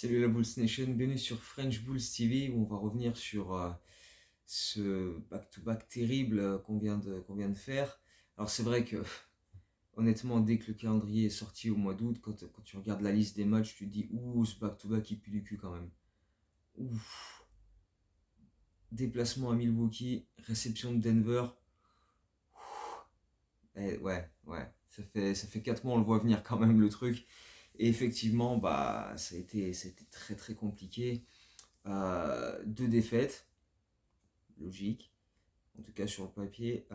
Salut la Bulls Nation, bienvenue sur French Bulls TV où on va revenir sur ce back-to-back terrible qu'on vient de faire. Alors c'est vrai que honnêtement dès que le calendrier est sorti au mois d'août, quand tu regardes la liste des matchs, tu te dis ouh ce back-to-back il pue du cul quand même. Ouf. Déplacement à Milwaukee, réception de Denver. Ouais, ça fait 4 mois on le voit venir quand même le truc. Et effectivement bah ça a été très très compliqué. Deux défaites. Logique, en tout cas sur le papier.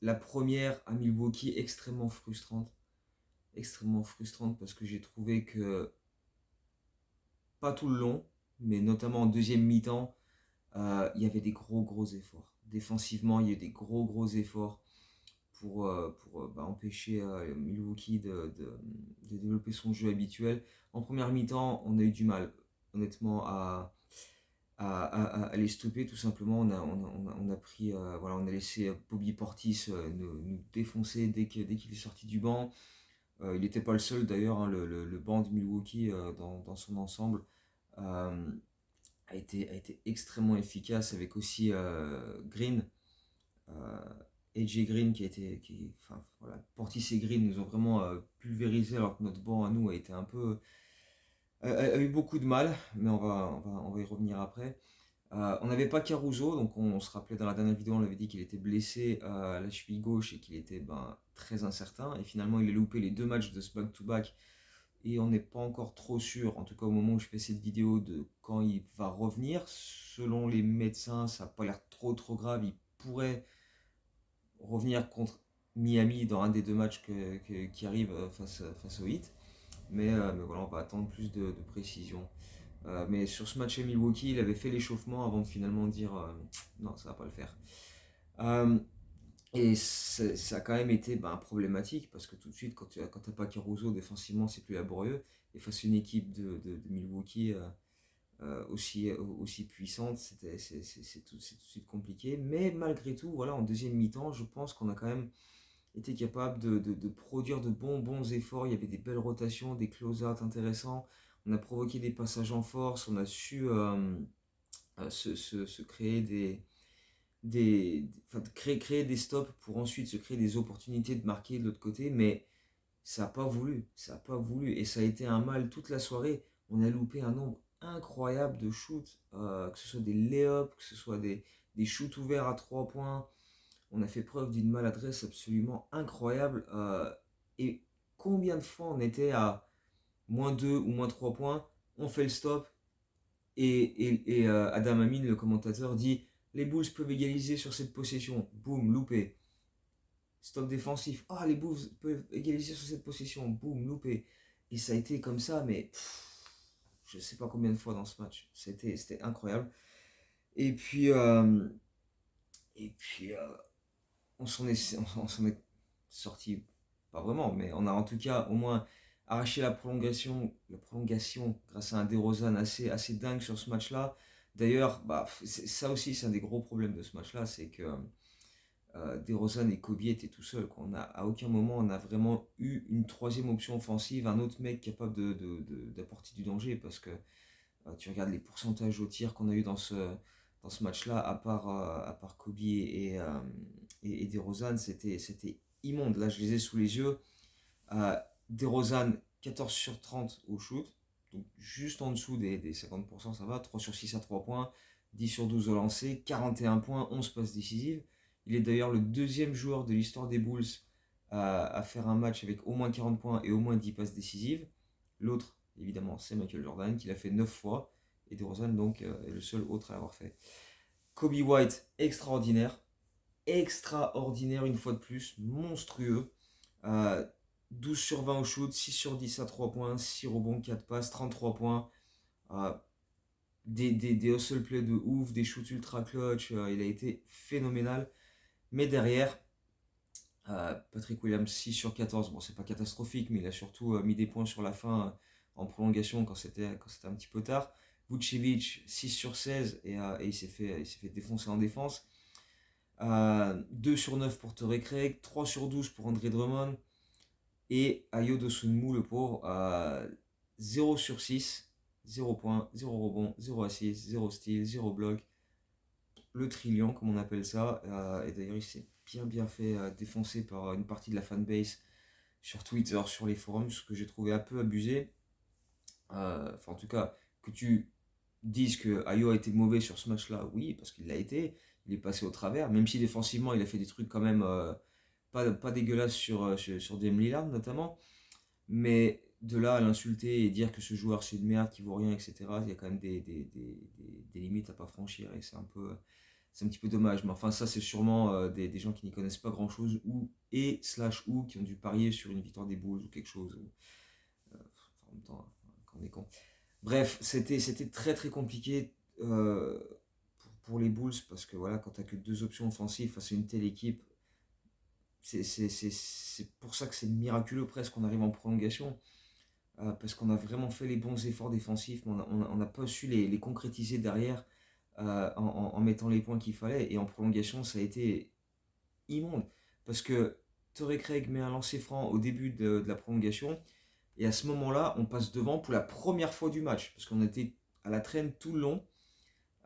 La première à Milwaukee, extrêmement frustrante parce que j'ai trouvé que, pas tout le long, mais notamment en deuxième mi-temps, il y avait des gros efforts. Défensivement, il y a eu des gros efforts pour empêcher Milwaukee de développer son jeu habituel. En première mi-temps, on a eu du mal, honnêtement, à les stopper tout simplement. On a pris, voilà, on a laissé Bobby Portis nous défoncer dès qu'il est sorti du banc. Il n'était pas le seul d'ailleurs, hein, le banc de Milwaukee dans son ensemble euh, a été extrêmement efficace avec aussi Green. euh, AJ Green enfin voilà, Portis et Green nous ont vraiment pulvérisé alors que notre banc à nous a été un peu, a eu beaucoup de mal, mais on va y revenir après. On n'avait pas Caruso, donc on se rappelait dans la dernière vidéo, on avait dit qu'il était blessé à la cheville gauche et qu'il était très incertain. Et finalement, il a loupé les deux matchs de ce back-to-back. Et on n'est pas encore trop sûr, en tout cas au moment où je fais cette vidéo, de quand il va revenir. Selon les médecins, ça n'a pas l'air trop grave. Il pourrait revenir contre Miami dans un des deux matchs qui arrivent face au Heat. Mais voilà, on va attendre plus de précision. Mais sur ce match à Milwaukee, il avait fait l'échauffement avant de finalement dire non, ça va pas le faire. Euh, et ça a quand même été problématique parce que tout de suite, quand tu n'as pas Caruso défensivement, c'est plus laborieux. Et face à une équipe de Milwaukee aussi puissante, c'est tout de suite compliqué. Mais malgré tout, voilà, en deuxième mi-temps, je pense qu'on a quand même été capable de produire de bons efforts. Il y avait des belles rotations, des close-out intéressants. On a provoqué des passages en force. On a su se créer enfin, créer des stops pour ensuite se créer des opportunités de marquer de l'autre côté. Mais ça n'a pas voulu. Ça n'a pas voulu. Et ça a été un mal toute la soirée. On a loupé un nombre incroyable de shoots, que ce soit des lay-ups, que ce soit des shoots ouverts à 3 points. On a fait preuve d'une maladresse absolument incroyable. Et combien de fois on était à -2 ou -3 points, on fait le stop et Adam Amin, le commentateur, dit les Bulls peuvent égaliser sur cette possession. Boum, loupé. Stop défensif. Ah, les Bulls peuvent égaliser sur cette possession. Boum, loupé. Et ça a été comme ça, mais je ne sais pas combien de fois dans ce match. C'était incroyable. Et puis, et puis on s'en est sorti, pas vraiment, mais on a en tout cas au moins arraché la prolongation grâce à un DeRozan assez dingue sur ce match-là. D'ailleurs, ça aussi, c'est un des gros problèmes de ce match-là, c'est que DeRozan et Kobe étaient tout seuls, quoi. À aucun moment on a vraiment eu une troisième option offensive, un autre mec capable d'apporter du danger, parce que tu regardes les pourcentages au tir qu'on a eu dans ce match-là, à part Kobe et DeRozan, c'était immonde. Là, je les ai sous les yeux. DeRozan, 14 sur 30 au shoot, donc juste en dessous des 50%, ça va. 3 sur 6 à 3 points, 10 sur 12 au lancer, 41 points, 11 passes décisives. Il est d'ailleurs le deuxième joueur de l'histoire des Bulls à faire un match avec au moins 40 points et au moins 10 passes décisives. L'autre, évidemment, c'est Michael Jordan, qui l'a fait 9 fois, et DeRozan donc est le seul autre à l'avoir fait. Kobe White, extraordinaire une fois de plus, monstrueux. Euh, 12 sur 20 au shoot, 6 sur 10 à 3 points, 6 rebonds, 4 passes, 33 points. Euh, des hustle plays de ouf, des shoots ultra clutch, il a été phénoménal. Mais derrière, Patrick Williams 6 sur 14, bon c'est pas catastrophique, mais il a surtout mis des points sur la fin en prolongation quand c'était un petit peu tard. Vucevic 6 sur 16 et il s'est fait défoncer en défense. 2 sur 9 pour Torrey Craig, 3 sur 12 pour André Drummond. Et Ayo Dosunmu, le pauvre, 0 sur 6, 0 points, 0 rebond, 0 assist, 0 steal, 0 bloc. Le trillion, comme on appelle ça. Et d'ailleurs, il s'est bien fait défoncer par une partie de la fanbase sur Twitter, sur les forums, ce que j'ai trouvé un peu abusé. Enfin, en tout cas, que tu dises que Ayo a été mauvais sur ce match-là, oui, parce qu'il l'a été. Il est passé au travers, même si défensivement, il a fait des trucs quand même pas dégueulasses sur Dame Lillard notamment. Mais de là à l'insulter et dire que ce joueur c'est une merde, qui vaut rien, etc., il y a quand même des limites à pas franchir et c'est un petit peu dommage. Mais enfin, ça, c'est sûrement des gens qui n'y connaissent pas grand chose ou qui ont dû parier sur une victoire des Bulls ou quelque chose. En même temps, quand on est con. Bref, c'était très très compliqué pour les Bulls parce que voilà, quand tu que deux options offensives face à une telle équipe, c'est pour ça que c'est miraculeux presque qu'on arrive en prolongation. Parce qu'on a vraiment fait les bons efforts défensifs, mais on n'a pas su les concrétiser derrière en mettant les points qu'il fallait. Et en prolongation, ça a été immonde. Parce que Torrey Craig met un lancer franc au début de la prolongation. Et à ce moment-là, on passe devant pour la première fois du match. Parce qu'on était à la traîne tout le long.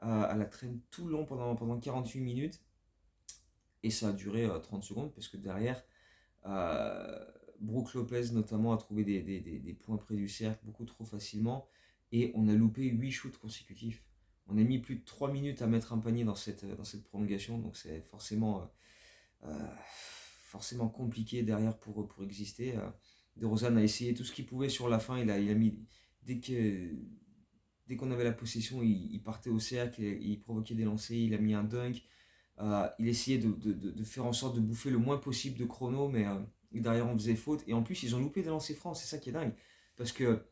À la traîne tout le long pendant 48 minutes. Et ça a duré 30 secondes. Parce que derrière, euh, Brook Lopez notamment a trouvé des points près du cercle beaucoup trop facilement. Et on a loupé 8 shoots consécutifs. On a mis plus de 3 minutes à mettre un panier dans cette prolongation. Donc c'est forcément compliqué derrière pour exister. DeRozan a essayé tout ce qu'il pouvait sur la fin. Il a mis dès qu'on avait la possession, il partait au cercle, il provoquait des lancers, il a mis un dunk. Il essayait de faire en sorte de bouffer le moins possible de chrono, mais derrière on faisait faute. Et en plus, ils ont loupé des lancers francs, c'est ça qui est dingue. Parce que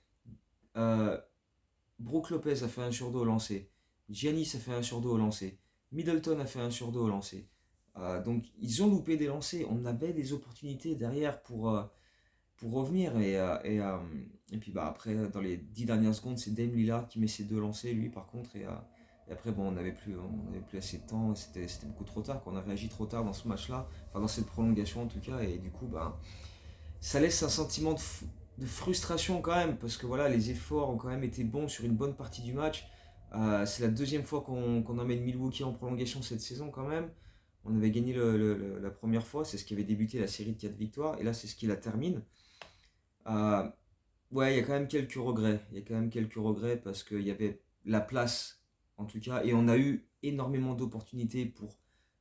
euh, Brook Lopez a fait un sur deux au lancer, Giannis a fait un sur deux au lancer, Middleton a fait un sur deux au lancer. Donc ils ont loupé des lancers. On avait des opportunités derrière pour revenir. Et puis bah, après, dans les 10 dernières secondes, c'est Dame Lillard qui met ses deux lancers, lui par contre. Et après, bon, on n'avait plus assez de temps. C'était beaucoup trop tard. On a réagi trop tard dans ce match-là. Enfin, dans cette prolongation en tout cas. Et du coup, bah, ça laisse un sentiment de frustration quand même. Parce que voilà, les efforts ont quand même été bons sur une bonne partie du match. C'est la deuxième fois qu'on emmène Milwaukee en prolongation cette saison quand même. On avait gagné la première fois, c'est ce qui avait débuté la série de 4 victoires, et là c'est ce qui la termine. Euh, ouais, il y a quand même quelques regrets. Il y a quand même quelques regrets parce qu'il y avait la place, en tout cas, et on a eu énormément d'opportunités pour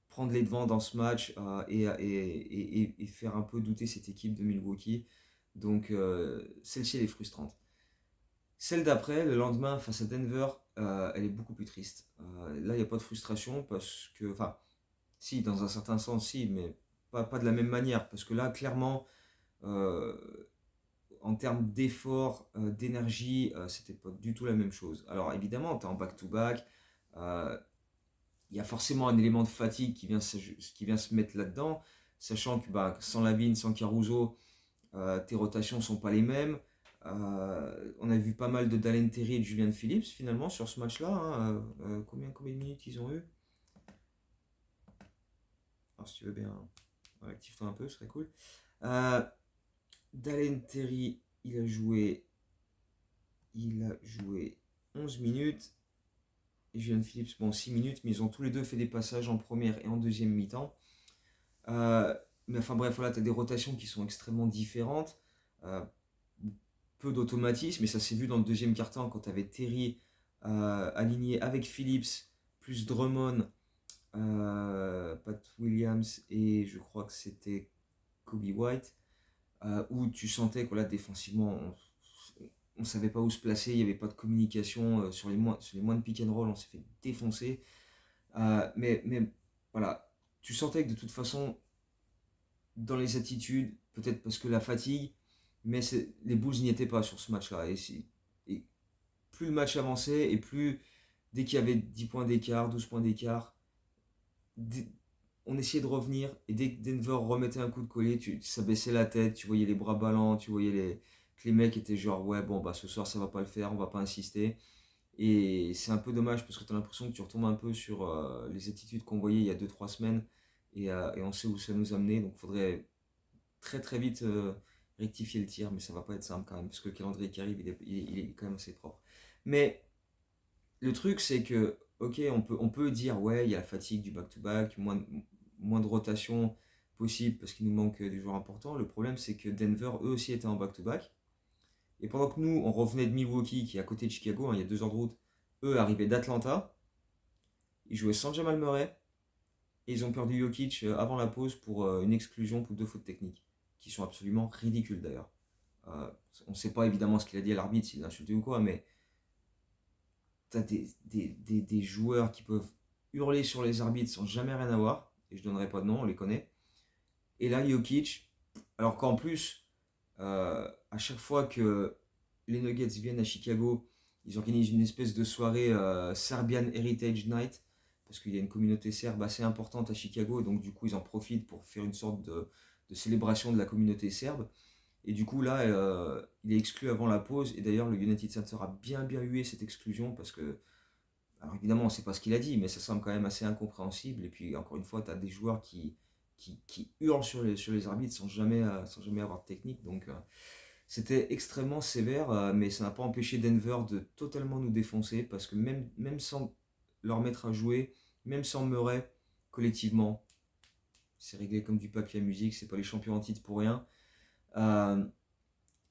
prendre les devants dans ce match et faire un peu douter cette équipe de Milwaukee. Donc celle-ci, elle est frustrante. Celle d'après, le lendemain face à Denver, elle est beaucoup plus triste. Là, il n'y a pas de frustration parce que, enfin, si, dans un certain sens, si, mais pas de la même manière. Parce que là, clairement, euh, en termes d'effort, d'énergie, c'était pas du tout la même chose. Alors évidemment, tu es en back-to-back, euh, il y a forcément un élément de fatigue qui vient se mettre là-dedans, sachant que bah, sans Lavine, sans Caruso, tes rotations sont pas les mêmes. On a vu pas mal de Dalen Terry et de Julian Phillips finalement sur ce match-là. Hein. Combien de minutes ils ont eu? Alors si tu veux bien, active-toi un peu, ce serait cool. Euh, Dalen Terry, il a joué 11 minutes. Et Julian Phillips, bon, 6 minutes, mais ils ont tous les deux fait des passages en première et en deuxième mi-temps. Euh, mais enfin bref, voilà, tu as des rotations qui sont extrêmement différentes. Euh, Peu d'automatisme, mais ça s'est vu dans le deuxième quart-temps quand tu avais Terry aligné avec Phillips, plus Drummond, Pat Williams et je crois que c'était Kobe White, où tu sentais que là, défensivement, on ne savait pas où se placer, il n'y avait pas de communication sur les moindres pick and roll, on s'est fait défoncer. Mais voilà, tu sentais que de toute façon, dans les attitudes, peut-être parce que la fatigue, mais les Bulls n'y étaient pas sur ce match-là. Et plus le match avançait, et plus dès qu'il y avait 10 points d'écart, 12 points d'écart, on essayait de revenir, et dès que Denver remettait un coup de collier, ça baissait la tête, tu voyais les bras ballants, tu voyais que les mecs étaient genre ouais bon bah ce soir ça va pas le faire, on va pas insister. Et c'est un peu dommage parce que tu as l'impression que tu retombes un peu sur les attitudes qu'on voyait il y a 2-3 semaines et on sait où ça nous a amené. Donc il faudrait très très vite rectifier le tir, mais ça va pas être simple quand même, parce que le calendrier qui arrive, il est quand même assez propre. Mais le truc, c'est que, ok, on peut dire, ouais, il y a la fatigue du back-to-back, moins de rotation possible parce qu'il nous manque des joueurs importants. Le problème, c'est que Denver, eux aussi, étaient en back-to-back. Et pendant que nous, on revenait de Milwaukee, qui est à côté de Chicago, hein, il y a 2 heures de route, eux arrivaient d'Atlanta. Ils jouaient sans Jamal Murray. Et ils ont perdu Jokic avant la pause pour une exclusion pour 2 fautes techniques, qui sont absolument ridicules d'ailleurs. Euh, on ne sait pas évidemment ce qu'il a dit à l'arbitre, s'il l'a insulté ou quoi, mais t'as des joueurs qui peuvent hurler sur les arbitres sans jamais rien avoir, et je donnerai pas de nom, on les connaît. Et là, Jokic, alors qu'en plus, à chaque fois que les Nuggets viennent à Chicago, ils organisent une espèce de soirée Serbian Heritage Night, parce qu'il y a une communauté serbe assez importante à Chicago, et donc du coup ils en profitent pour faire une sorte de célébration de la communauté serbe. Et du coup là, il est exclu avant la pause, et d'ailleurs le United Center a bien hué cette exclusion, parce que, alors évidemment on ne sait pas ce qu'il a dit, mais ça semble quand même assez incompréhensible, et puis encore une fois, tu as des joueurs qui hurlent sur les arbitres sans jamais avoir de technique, donc c'était extrêmement sévère, mais ça n'a pas empêché Denver de totalement nous défoncer parce que même sans leur mettre à jouer, même sans Murray, collectivement, c'est réglé comme du papier à musique, c'est pas les champions en titre pour rien. Euh,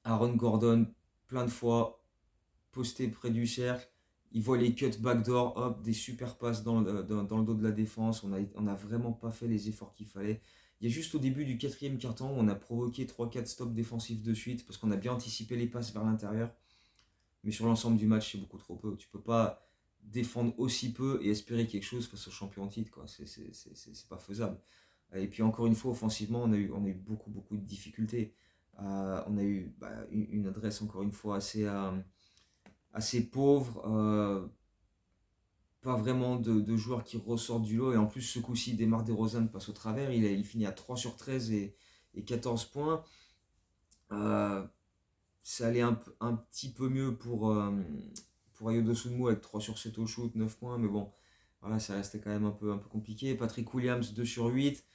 Aaron Gordon, plein de fois, posté près du cercle, il voit les cuts backdoor, hop, des super passes dans le dos de la défense, on a vraiment pas fait les efforts qu'il fallait. Il y a juste au début du 4e quart-temps où on a provoqué 3-4 stops défensifs de suite parce qu'on a bien anticipé les passes vers l'intérieur. Mais sur l'ensemble du match, c'est beaucoup trop peu. Tu peux pas défendre aussi peu et espérer quelque chose face au champion en titre, quoi. C'est pas faisable. Et puis encore une fois, offensivement, on a eu beaucoup de difficultés. On a eu une adresse encore une fois assez pauvre. Pas vraiment de joueurs qui ressortent du lot. Et en plus, ce coup-ci, Demar DeRozan passe au travers. Il finit à 3 sur 13 et 14 points. Euh, Ça allait un petit peu mieux pour Ayo Dosunmu avec 3 sur 7 au shoot, 9 points. Mais bon, voilà, ça restait quand même un peu compliqué. Patrick Williams, 2 sur 8.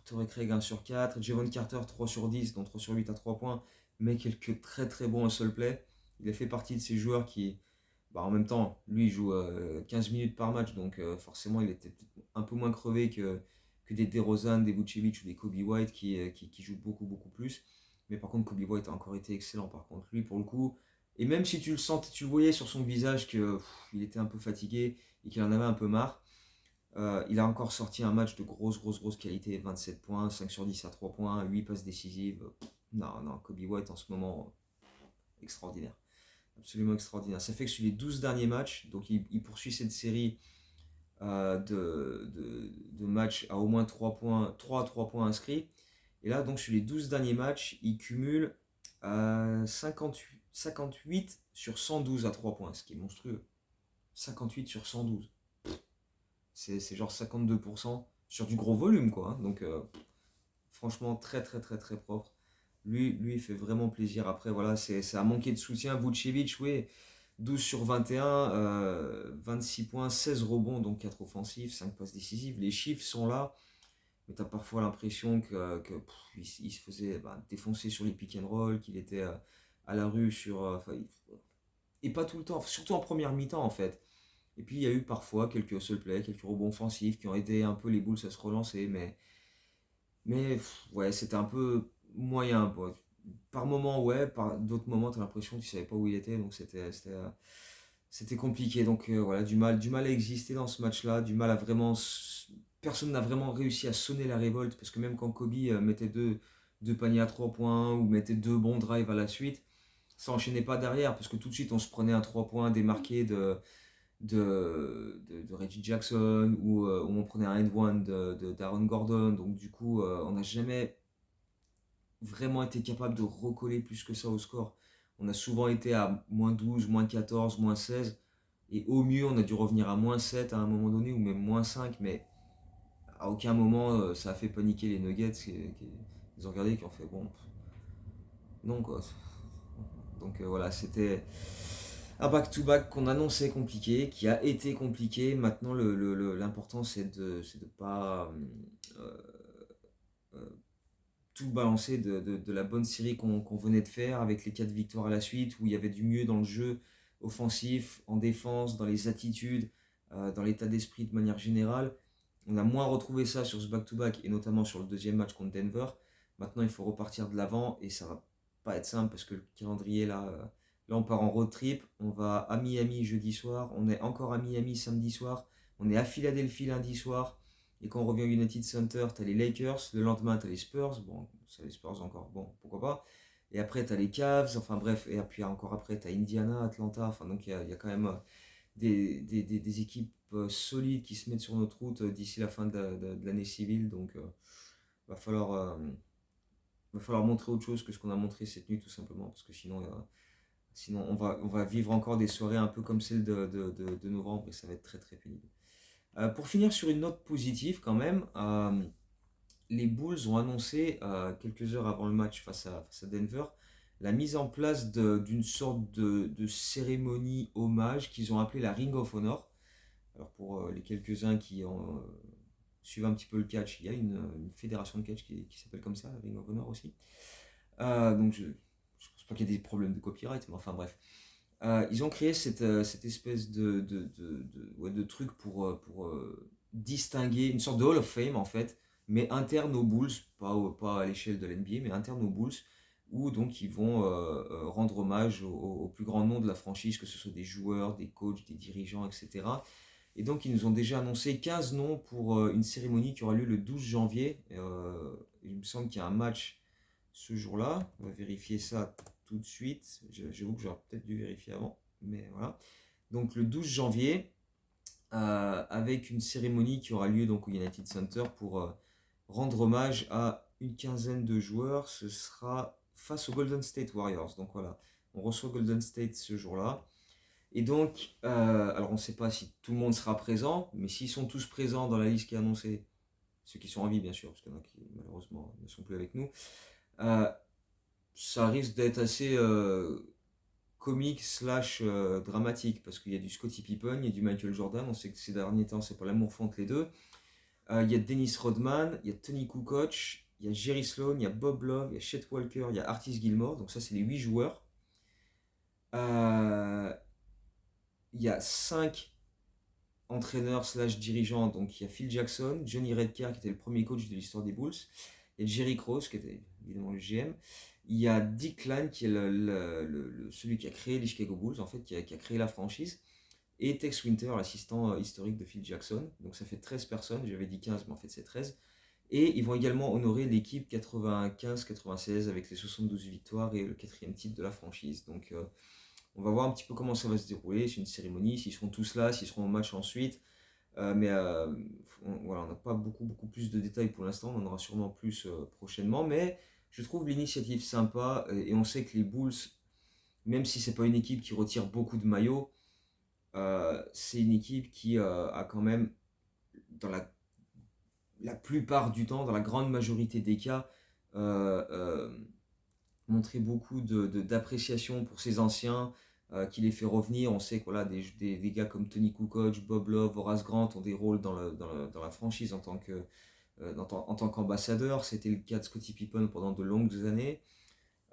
Torrey Craig, 1 sur 4. Javon Carter, 3 sur 10, dont 3 sur 8 à 3 points. Mais quelques très bons hustle play. Il a fait partie de ces joueurs qui, en même temps, lui, il joue 15 minutes par match, donc forcément, il était peut-être un peu moins crevé que des DeRozan, des Vucevic ou des Kobe White qui jouent beaucoup plus. Mais par contre, Kobe White a encore été excellent, par contre. Lui, pour le coup, et même si tu le sentais, tu le voyais sur son visage qu'il était un peu fatigué et qu'il en avait un peu marre, il a encore sorti un match de grosse qualité, 27 points, 5 sur 10 à 3 points, 8 passes décisives. Non, Kobe White en ce moment, extraordinaire. Absolument extraordinaire. Ça fait que sur les 12 derniers matchs, donc il poursuit cette série de matchs à au moins 3 points, 3 à 3 points inscrits. Et là, donc sur les 12 derniers matchs, il cumule 58 sur 112 à 3 points, ce qui est monstrueux. 58 sur 112. C'est genre 52% sur du gros volume, quoi. Hein. Donc, franchement, très propre. Lui, il fait vraiment plaisir. Après, voilà, ça a manqué de soutien. Vucevic, oui, 12 sur 21, 26 points, 16 rebonds, donc 4 offensifs, 5 passes décisives. Les chiffres sont là, mais tu as parfois l'impression il se faisait défoncer sur les pick and roll, qu'il était à la rue et pas tout le temps, surtout en première mi-temps en fait. Et puis il y a eu parfois quelques hustle plays, quelques rebonds offensifs qui ont aidé un peu les Bulls à se relancer, mais ouais, c'était un peu moyen. Quoi. Par moments, ouais, par d'autres moments, tu as l'impression que tu savais pas où il était, donc c'était compliqué. Donc voilà, du mal à exister dans ce match-là, du mal à vraiment. Personne n'a vraiment réussi à sonner la révolte, parce que même quand Kobe mettait deux paniers à 3 points ou mettait 2 bons drives à la suite, ça enchaînait pas derrière, parce que tout de suite on se prenait un 3 points démarqué de Reggie Jackson ou on prenait un end-one d'Aaron Gordon. Donc du coup, on n'a jamais vraiment été capable de recoller plus que ça au score. On a souvent été à moins 12, moins 14, moins 16. Et au mieux, on a dû revenir à moins 7 à un moment donné, ou même moins 5. Mais à aucun moment, ça a fait paniquer les Nuggets. Ils ont regardé et qui ont fait bon. Non quoi. Donc voilà, c'était un back-to-back qu'on annonçait compliqué, qui a été compliqué. Maintenant, l'important, c'est de pas tout balancer de la bonne série qu'on venait de faire avec les 4 victoires à la suite, où il y avait du mieux dans le jeu offensif, en défense, dans les attitudes, dans l'état d'esprit de manière générale. On a moins retrouvé ça sur ce back-to-back et notamment sur le deuxième match contre Denver. Maintenant, il faut repartir de l'avant et ça va pas être simple parce que le calendrier là on part en road trip. On va à Miami jeudi soir, on est encore à Miami samedi soir, on est à Philadelphie lundi soir. Et quand on revient au United Center, tu as les Lakers, le lendemain tu as les Spurs, bon, ça les Spurs encore, bon, pourquoi pas. Et après tu as les Cavs, enfin bref, et puis encore après tu as Indiana, Atlanta, enfin donc il y a quand même des équipes solides qui se mettent sur notre route d'ici la fin de l'année civile. Donc va falloir, euh, va falloir montrer autre chose que ce qu'on a montré cette nuit tout simplement. Parce que sinon on va vivre encore des soirées un peu comme celle de novembre et ça va être très très pénible. Pour finir sur une note positive quand même, les Bulls ont annoncé quelques heures avant le match face à Denver la mise en place d'une sorte de cérémonie hommage qu'ils ont appelée la Ring of Honor. Alors pour les quelques-uns qui suivent un petit peu le catch, il y a une fédération de catch qui s'appelle comme ça, la Ring of Honor aussi. Donc je pense pas qu'il y ait des problèmes de copyright, mais enfin bref. Ils ont créé cette espèce ouais, de truc pour distinguer une sorte de Hall of Fame en fait, mais interne aux Bulls, pas à l'échelle de l'NBA, mais interne aux Bulls, où donc ils vont rendre hommage au plus grand nom de la franchise, que ce soit des joueurs, des coachs, des dirigeants, etc. Et donc ils nous ont déjà annoncé 15 noms pour une cérémonie qui aura lieu le 12 janvier. Il me semble qu'il y a un match ce jour-là. On va vérifier ça tout de suite. J'avoue que j'aurais peut-être dû vérifier avant, mais voilà. Donc le 12 janvier, avec une cérémonie qui aura lieu donc au United Center pour rendre hommage à une quinzaine de joueurs. Ce sera face aux Golden State Warriors. Donc voilà, on reçoit Golden State ce jour-là. Et donc, alors on ne sait pas si tout le monde sera présent, mais s'ils sont tous présents dans la liste qui est annoncée, ceux qui sont en vie bien sûr, parce qu'il y en a qui malheureusement ne sont plus avec nous, euh, ça risque d'être assez comique slash dramatique, parce qu'il y a du Scottie Pippen, il y a du Michael Jordan, on sait que ces derniers temps c'est pas l'amour fou entre les deux. Il y a Dennis Rodman, il y a Tony Kukoc, il y a Jerry Sloan, il y a Bob Love, il y a Chet Walker, il y a Artis Gilmore, donc ça c'est les 8 joueurs. Euh, il y a 5 entraîneur slash dirigeant, donc il y a Phil Jackson, Johnny Redcar qui était le premier coach de l'histoire des Bulls, et Jerry Krause qui était évidemment le GM. Il y a Dick Klein qui est celui qui a créé les Chicago Bulls, en fait, qui a créé la franchise, et Tex Winter, l'assistant historique de Phil Jackson. Donc ça fait 13 personnes, j'avais dit 15, mais en fait c'est 13. Et ils vont également honorer l'équipe 95-96 avec les 72 victoires et le 4e titre de la franchise. Donc on va voir un petit peu comment ça va se dérouler. C'est une cérémonie, s'ils seront tous là, s'ils seront au match ensuite. Mais voilà, on n'a pas beaucoup plus de détails pour l'instant. On en aura sûrement plus prochainement. Mais je trouve l'initiative sympa. Et on sait que les Bulls, même si c'est pas une équipe qui retire beaucoup de maillots, c'est une équipe qui a quand même, dans la plupart du temps, dans la grande majorité des cas, euh, euh, montré beaucoup d'appréciation pour ses anciens, qui les fait revenir. On sait que voilà, des gars comme Tony Kukoc, Bob Love, Horace Grant ont des rôles dans la franchise en tant qu'ambassadeur. C'était le cas de Scottie Pippen pendant de longues années.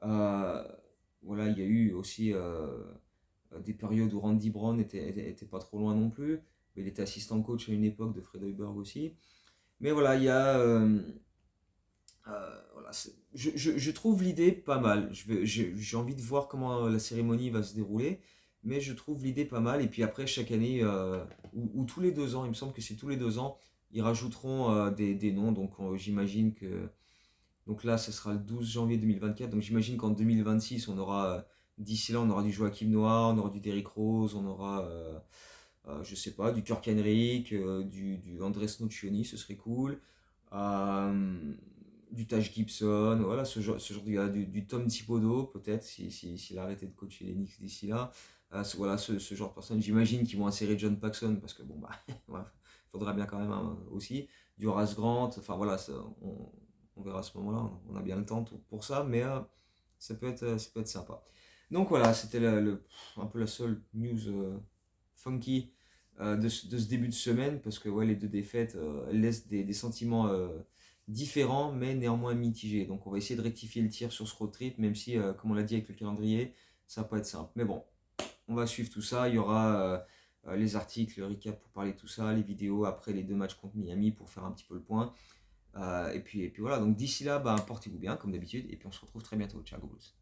Euh, voilà, il y a eu aussi des périodes où Randy Brown était pas trop loin non plus. Il était assistant coach à une époque de Fred Hoiberg aussi. Mais voilà, il y a voilà, je trouve l'idée pas mal. J'ai envie de voir comment la cérémonie va se dérouler, mais je trouve l'idée pas mal. Et puis après, chaque année, ou tous les 2 ans, il me semble que c'est tous les 2 ans, ils rajouteront des noms. Donc j'imagine que. Donc là, ce sera le 12 janvier 2024. Donc j'imagine qu'en 2026, on aura. D'ici là, on aura du Joachim Noah, on aura du Derrick Rose, on aura. Je sais pas, du Kirk Henrik, du Andres Nocioni, ce serait cool. Euh, du Taj Gibson, voilà, ce genre de gars, du Tom Thibodeau, peut-être, s'il a arrêté de coacher les Knicks d'ici là. Voilà, ce genre de personnes. J'imagine qu'ils vont insérer John Paxson, parce que bon, bah, il faudra bien quand même hein, aussi. Du Horace Grant, enfin voilà, on verra à ce moment-là, on a bien le temps pour ça, mais ça peut être sympa. Donc voilà, c'était un peu la seule news funky de ce début de semaine, parce que ouais, les 2 défaites elles laissent des sentiments différent, mais néanmoins mitigé. Donc on va essayer de rectifier le tir sur ce road trip, même si, comme on l'a dit avec le calendrier, ça va pas être simple. Mais bon, on va suivre tout ça. Il y aura les articles, le recap pour parler de tout ça, les vidéos après les 2 matchs contre Miami pour faire un petit peu le point. Et puis voilà, donc d'ici là, bah, portez-vous bien comme d'habitude, et puis on se retrouve très bientôt. Ciao, go Blues.